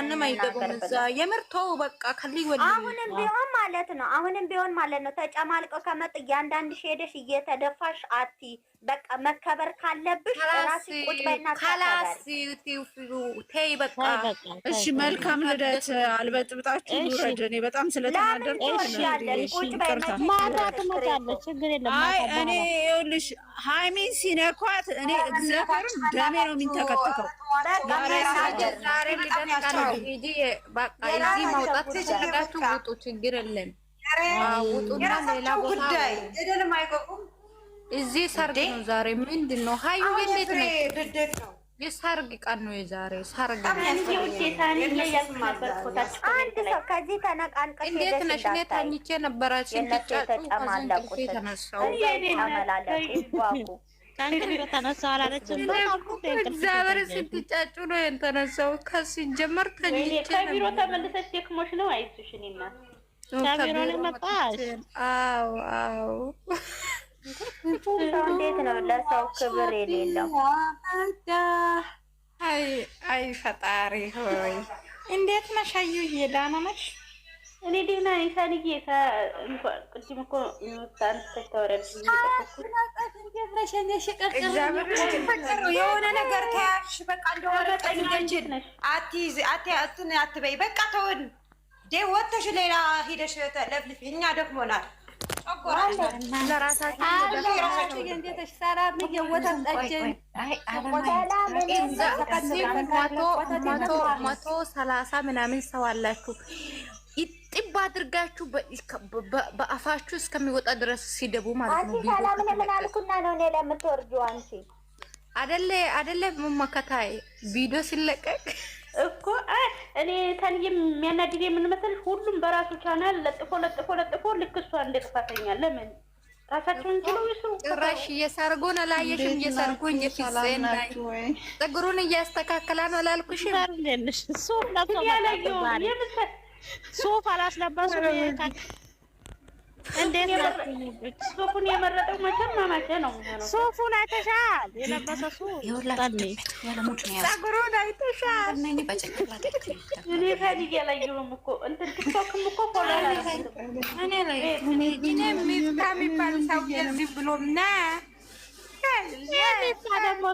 ጀሃነም አይገቡም እዛ የምርተው በቃ ከልይ ወዲ አሁንም ቢሆን ማለት ነው ተጨማልቀው ከመጥ እያንዳንድሽ ሄደሽ እየተደፋሽ አቲ በቃ መከበር ካለብሽ ራስሽ ቁጭ በይና ካላስ ተይ በቃ እሺ መልካም ልደት አልበጥብጣችሁ ውረድ እኔ በጣም ስለተናደርኩ ቁጭ በይና ማታ ትመጣለች ችግር የለም አይ እኔ ይኸውልሽ ሃይሚን ሲነኳት እኔ እግዚአብሔርን ደሜ ነው የሚንተከተከው ዛሬ ልደት ሂጂ በቃ እዚህ መውጣት ትችላላችሁ ውጡ ችግር የለም ውጡና ሌላ ቦታ እደለም አይቆቁም እዚህ ሰርግ ነው ዛሬ ምንድን ነው ሀዩ እንዴት ነው የሰርግ ቀን ነው የዛሬ ሰርግ ነው አንድ ሰው ከዚህ ተነቃንቀሽ እንዴት ነሽ እኔ ተኝቼ ነበረ ሲንጫጩ ከእንቅልፌ ተነሳሁ እግዚአብሔር ስትጫጩ ነው የተነሳው ከሲጀመር ተኝቼ ከቢሮ ተመልሰሽ ደክሞሽ ነው አይዞሽ እኔ እናት ከቢሮ ነው መጣሽ አዎ እንዴት ነው ለሰው ክብር የሌለው አይ ፈጣሪ ሆይ እንዴት ነሽ አዩዬ ደህና ነሽ እኔ ደህና ነኝ ሳንዬ ቅድም እኮ የሆነ ነገር ከያሽ በቃ እንደሆነ አትበይ በቃ ተወን ወተሽ ሌላ ሂደሽ ለፍልፊ እኛ ደክሞናል መቶ ሰላሳ ምናምን ሰው አላችሁ ጥብ አድርጋችሁ በአፋችሁ እስከሚወጣ ድረስ ሲደቡ ማለት ነው። ሰላም ምን አልኩና ነው እኔ ለምትወርጂው አንቺ አይደለ መከታይ ቪዲዮ ሲለቀቅ እኮ እኔ ታንዬ የሚያናድድ ምን መሰለሽ ሁሉም በራሱ ቻናል ለጥፎ ልክ እሷ እንደ ጥፋተኛ ለምን ራሳቸውን ችለው ይስሩ። ጭራሽ እየሰርጉን አላየሽም? እየሰርጉን የፊሴን ፀጉሩን እያስተካከላ ነው አላልኩሽም? ሱፍ አላስለበሱም። እንዴት ነው ሱፉን የመረጠው? መቼም ማማቼ ነው ሱፉን አይተሻል? የለበሰ ሱፍ ፀጉሩን አይተሻል? እኔ ታዲያ ያላየሁም እኮ እንትን ቲክቶክም እኮ ፎሎ እኔ ላይ እኔ ሚፍታ የሚባል ሰው የዚህ ብሎ ና የሚፍታ ደግሞ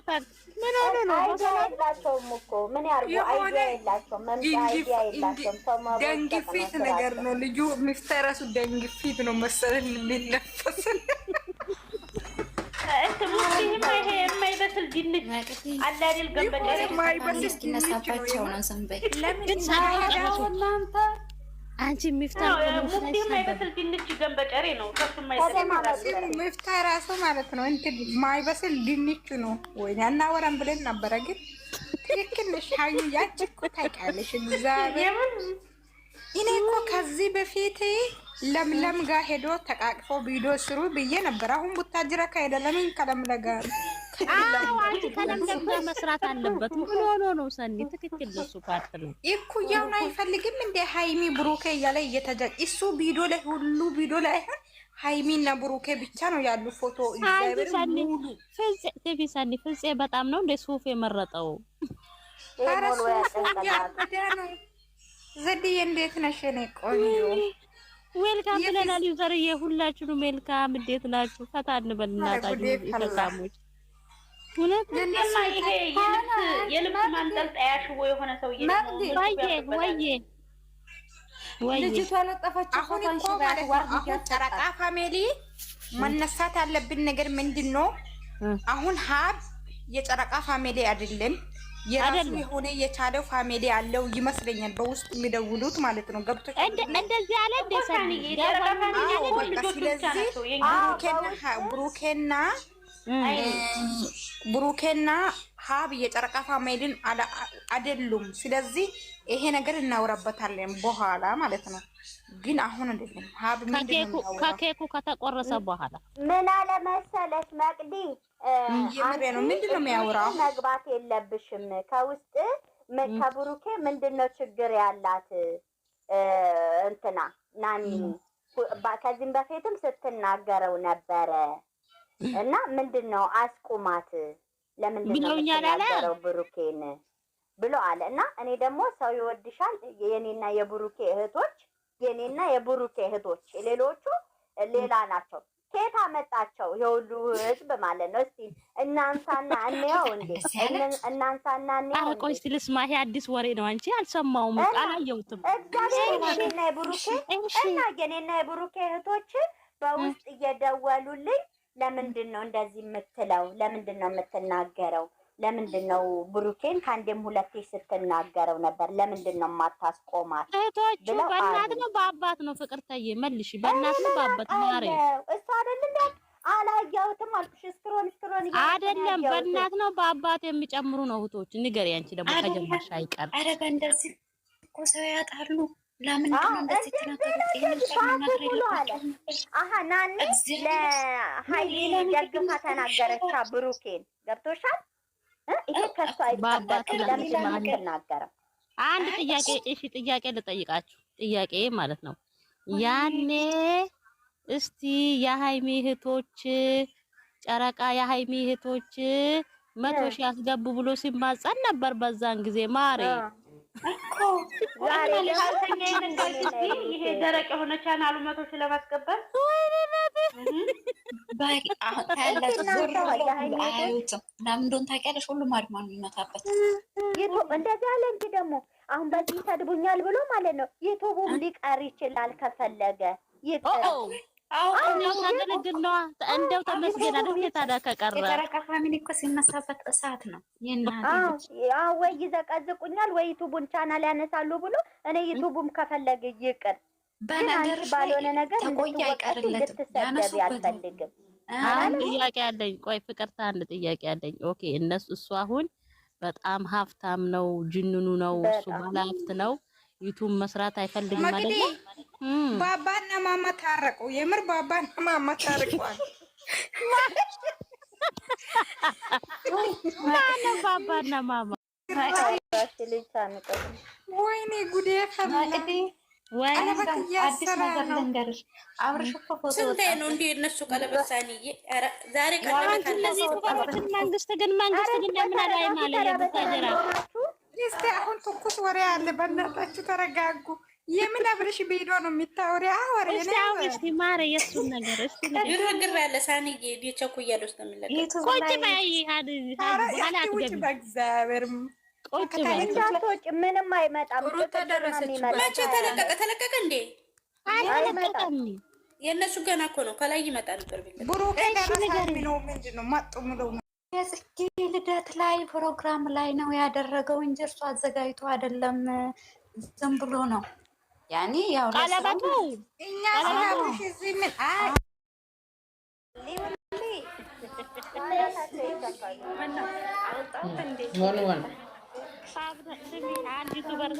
ምን ሆነ ነው? የላቸውም እኮ ምን ያርጉ? አይዲያ የላቸውም። መምጣ አይዲያ የላቸውም። ሰው ደንግፊት ነገር ነው ልጁ። ሚፍታ ራሱ ደንግፊት ነው መሰለኝ የሚነፈስ ይሄ የማይበስል ድንች አለ አይደል? ገበጨሬ የማይበስል እስኪነሳባቸው ነው ሰንበይ ለምን እናንተ አንቺ ሚፍታ ሙፍቲ የማይበስል ድንች ገንበጨሬ ነው። ከሱ የማይበስል ሚፍታ ራሱ ማለት ነው እንትን የማይበስል ድንች ነው ወይ አናወራም ብለን ነበረ። ግን ትክክል ነሽ ሀዩ። ያቺ እኮ ታውቂያለሽ እግዚአብሔር እኔ እኮ ከዚህ በፊት ለምለም ጋር ሄዶ ተቃቅፎ ቪዲዮ ስሩ ብዬ ነበር። አሁን ቡታጅራ ከሄደ ለምን ከለምለም ጋር አንቺ ከለምለም ጋር መስራት አለበት? ምን ሆኖ ነው ሰኒ? ትክክል ለሱ ፓርት ነው እኩያውን አይፈልግም እንደ ሃይሚ ብሩኬ እያለ እየተጃጅ እሱ ቪዲዮ ላይ ሁሉ ቪዲዮ ላይ ሃይሚ እና ብሩኬ ብቻ ነው ያሉ ፎቶ። እግዚአብሔር ሰኒ ፍልፄ በጣም ነው እንደ ሱፍ የመረጠው። ዘዴ እንዴት ነሽ? እኔ ቆንጆ ዌልካም ብለናል። ዩዘርዬ ሁላችሁንም ዌልካም። እንዴት ናችሁ? ፈታ እንበልናታችሁ ይፈታሞች ሁለት ለማ ይሄ የልብስ ማንጠልጠያ ሽቦ የሆነ ሰውዬ ወይ ልጅቷ ለጠፈች። አሁን እኮ ማለት ነው ጨረቃ ፋሚሊ መነሳት ያለብን ነገር ምንድን ነው? አሁን ሀብ የጨረቃ ፋሚሊ አይደለም። የራሱ የሆነ የቻለው ፋሚሊ አለው ይመስለኛል። በውስጥ የሚደውሉት ማለት ነው። ገብቶች እንደዚህ አለ እንደሰኒ ብሩኬና ሀብ የጨረቃ ፋሚሊን አይደሉም። ስለዚህ ይሄ ነገር እናውራበታለን በኋላ ማለት ነው። ግን አሁን አይደለም። ሀብ ከኬኩ ከተቆረሰ በኋላ ምን አለ መሰለሽ መቅዲ ነው ምንድነው የሚያወራው? መግባት የለብሽም ከውስጥ ከብሩኬ ምንድነው ችግር ያላት እንትና ናኒ ከዚህም በፊትም ስትናገረው ነበረ እና ምንድነው አስቁማት ለምንድነው የምትናገረው ብሩኬን ብሎ አለ እና እኔ ደግሞ ሰው ይወድሻል የኔና የብሩኬ እህቶች ሌሎቹ ሌላ ናቸው። ከየት አመጣቸው የሁሉ ህዝብ ማለት ነው? እስቲ እናንሳና እንየው እንዴ እናንሳና እንየው። ቆይ እስቲ ልስማ። ይሄ አዲስ ወሬ ነው። አንቺ አልሰማውም፣ አላየሁትም። እግዚአብሔር የኔና የብሩኬ እህቶች በውስጥ እየደወሉልኝ ለምንድን ነው እንደዚህ የምትለው? ለምንድን ነው የምትናገረው? ለምንድን ነው ብሩኬን ከአንዴም ሁለቴ ስትናገረው ነበር? ለምንድን ነው የማታስቆማት? እህቶቹ በእናት ነው በአባት ነው? ፍቅርተዬ መልሽ። በእናት ነው በአባት ነው? አሬ እሱ አይደለም አላየሁትም አልኩሽ። ስክሮን አይደለም በእናት ነው በአባት የሚጨምሩ ነው እህቶች። ንገሪ አንቺ ደግሞ ከጀመርሽ አይቀር። ኧረ በእንደዚህ እኮ ሰው ያጣሉ። ለምንድን ነው እንደዚህ ተናገሩት? አሃ ናኒ ለሀይሌ ደግፋ ተናገረቻ ብሩኬን። ገብቶሻል? ይሄ ከሷ አይባባም። ለምን ተናገረ? አንድ ጥያቄ ጥያቄ ልጠይቃችሁ። ጥያቄ ማለት ነው ያኔ እስቲ የሃይሚ እህቶች ጨረቃ የሃይሚ እህቶች 100 ሺህ ያስገቡ ብሎ ሲማጸን ነበር በዛን ጊዜ ማሬ እኮ ይሄ ደረቅ የሆነ ቻናሉ 100 ሺህ ለማስገባት ለምን እንደሆነ ታውቂያለሽ? ሁሉም አድማ ነው የሚመታበት። እንደዚህ አለ እንጂ ደግሞ አሁን በዚህ ይሰድቡኛል ብሎ ማለት ነው። ዩቱቡም ሊቀር ይችላል ከፈለገ ይቀር። እንደው ተመስገን አይደል? ታዲያ ከቀረ የጨረቃ ፋሚሊ እኮ ሲነሳበት እሳት ነው። ወይ ይዘቀዝቁኛል ወይ ዩቱቡን ቻናል ያነሳሉ ብሎ እኔ ዩቱቡም ከፈለገ ይቅር። በነገርሽ ባልሆነ ነገር ተቆያ አይቀርለትም። እንድትሰደቢ አልፈልግም። አንድ ጥያቄ አለኝ። ቆይ ፍቅርታ አንድ ጥያቄ አለኝ። ኦኬ እሱ አሁን በጣም ሀብታም ነው፣ ጅንኑ ነው፣ እሱ ባለሀብት ነው። ዩቱብ መስራት አይፈልግም ማለት ነው። ባባና ማማ ታረቁ። የምር ባባና ማማ ታረቁዋል። ማነው ባባና ማማ? ወይኔ ጉዴ ፈላጊ ወይ አዲስ ነገር ልንገርሽ። አብርሽ እኮ ፎቶ ስንቴ ነው እንዴ እነሱ ቀለበት ሳኒዬ? ኧረ ዛሬ ቀለበት አለ። መንግስት ግን ለምን ላይ ማለት የቡታጀራ እስቲ አሁን ትኩስ ወሬ አለ። በእናታችሁ ተረጋጉ። የምን አብርሽ ቢዶ ነው የሚታወሪ? አወሬ ነው። እስቲ ማረ የሱን ነገር እስቲ ግርግር ያለ ሳኒዬ ዲቸኩ እያለው ስለሚለቀቅ ቆጭ ባይ በኋላ አትገቢ። በእግዚአብሔር ቆጭ ባይ እንዳትወጪ ምንም አይመጣም። መቼ ተለቀቀ እንዴ? አይመጣም። የእነሱ ገና እኮ ነው። ከላይ ይመጣ ነበር ቢል ብሩክ ደረሰኝ ነው። ምንድን ነው መጡ ምለው የጽጌ ልደት ላይ ፕሮግራም ላይ ነው ያደረገው እንጂ እርሱ አዘጋጅቶ አይደለም። ዝም ብሎ ነው ያኔ ያው ቀለበቱ እኛ ሰላምሽ እዚህ ምን አይ ወን ሳብ አንዲቱ በር